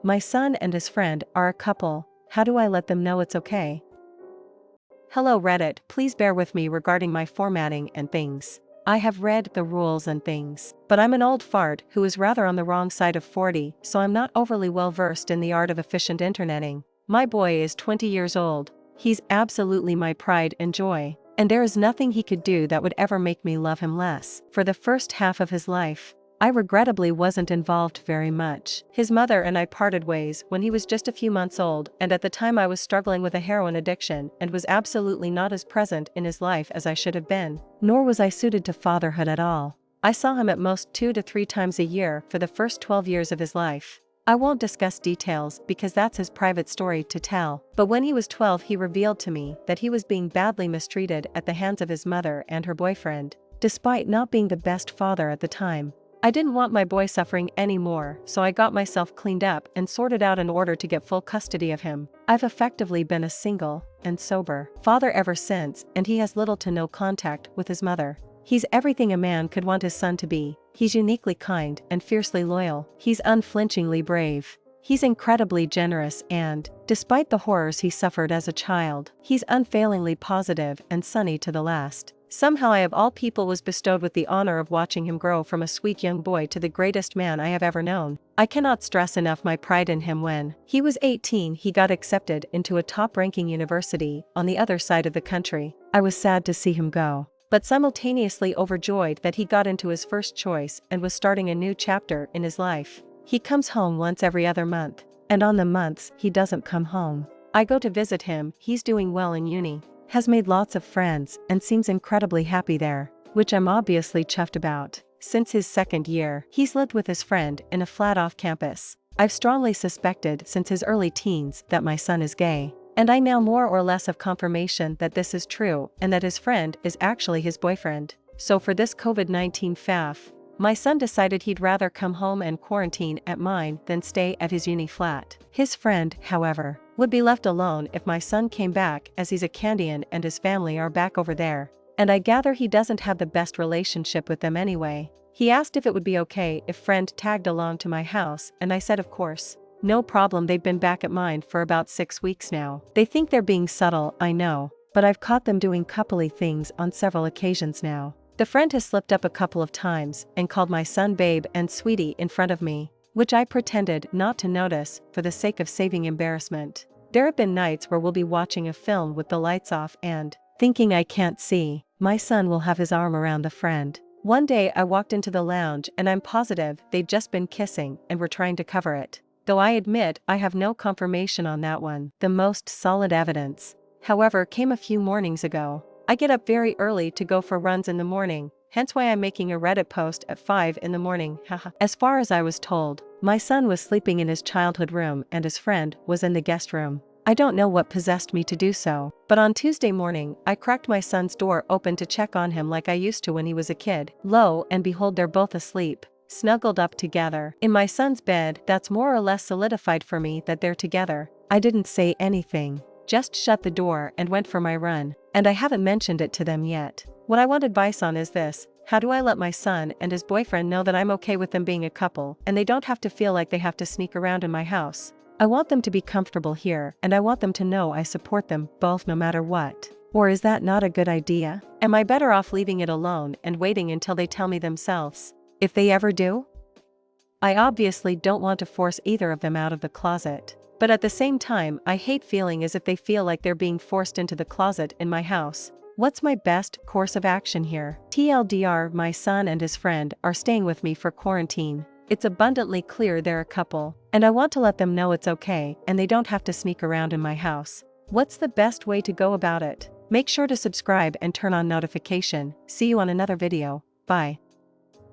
My son and his friend are a couple. How do I let them know it's okay? Hello Reddit, please bear with me regarding my formatting and things. I have read the rules and things, but I'm an old fart who is rather on the wrong side of 40, so I'm not overly well versed in the art of efficient interneting. My boy is 20 years old. He's absolutely my pride and joy, and there is nothing he could do that would ever make me love him less. For the first half of his life, I regrettably wasn't involved very much. His mother and I parted ways when he was just a few months old, and at the time I was struggling with a heroin addiction and was absolutely not as present in his life as I should have been. Nor was I suited to fatherhood at all. I saw him at most 2 to 3 times a year for the first 12 years of his life. I won't discuss details because that's his private story to tell, but when he was 12 he revealed to me that he was being badly mistreated at the hands of his mother and her boyfriend, despite not being the best father at the time. I didn't want my boy suffering anymore, so I got myself cleaned up and sorted out in order to get full custody of him. I've effectively been a single and sober father ever since, and he has little to no contact with his mother. He's everything a man could want his son to be. He's uniquely kind and fiercely loyal. He's unflinchingly brave. He's incredibly generous and, despite the horrors he suffered as a child, he's unfailingly positive and sunny to the last. Somehow I of all people was bestowed with the honor of watching him grow from a sweet young boy to the greatest man I have ever known. I cannot stress enough my pride in him. When he was 18 he got accepted into a top-ranking university on the other side of the country. I was sad to see him go, but simultaneously overjoyed that he got into his first choice and was starting a new chapter in his life. He comes home once every other month, and on the months he doesn't come home, I go to visit him. He's doing well in uni, has made lots of friends, and seems incredibly happy there, which I'm obviously chuffed about. Since his second year, he's lived with his friend in a flat off campus. I've strongly suspected since his early teens that my son is gay, and I now more or less have confirmation that this is true and that his friend is actually his boyfriend. So for this COVID-19 faff, my son decided he'd rather come home and quarantine at mine than stay at his uni flat. His friend, however, would be left alone if my son came back, as he's a Canadian and his family are back over there, and I gather he doesn't have the best relationship with them anyway. He asked if it would be okay if friend tagged along to my house, and I said of course. No problem. They've been back at mine for about 6 weeks now. They think they're being subtle, I know, but I've caught them doing coupley things on several occasions now. The friend has slipped up a couple of times and called my son babe and sweetie in front of me, which I pretended not to notice for the sake of saving embarrassment. There have been nights where we'll be watching a film with the lights off and, thinking I can't see, my son will have his arm around the friend. One day I walked into the lounge and I'm positive they'd just been kissing and were trying to cover it, though I admit I have no confirmation on that one. The most solid evidence, however, came a few mornings ago. I get up very early to go for runs in the morning, hence why I'm making a Reddit post at 5 in the morning, haha. As far as I was told, my son was sleeping in his childhood room and his friend was in the guest room. I don't know what possessed me to do so, but on Tuesday morning, I cracked my son's door open to check on him like I used to when he was a kid. Lo and behold, they're both asleep, snuggled up together in my son's bed. That's more or less solidified for me that they're together. I didn't say anything, just shut the door and went for my run, and I haven't mentioned it to them yet. What I want advice on is this: how do I let my son and his boyfriend know that I'm okay with them being a couple and they don't have to feel like they have to sneak around in my house? I want them to be comfortable here, and I want them to know I support them both no matter what. Or is that not a good idea? Am I better off leaving it alone and waiting until they tell me themselves, if they ever do? I obviously don't want to force either of them out of the closet, but at the same time I hate feeling as if they feel like they're being forced into the closet in my house. What's my best course of action here? TLDR, my son and his friend are staying with me for quarantine. It's abundantly clear they're a couple, and I want to let them know it's okay and they don't have to sneak around in my house. What's the best way to go about it? Make sure to subscribe and turn on notification. See you on another video. Bye.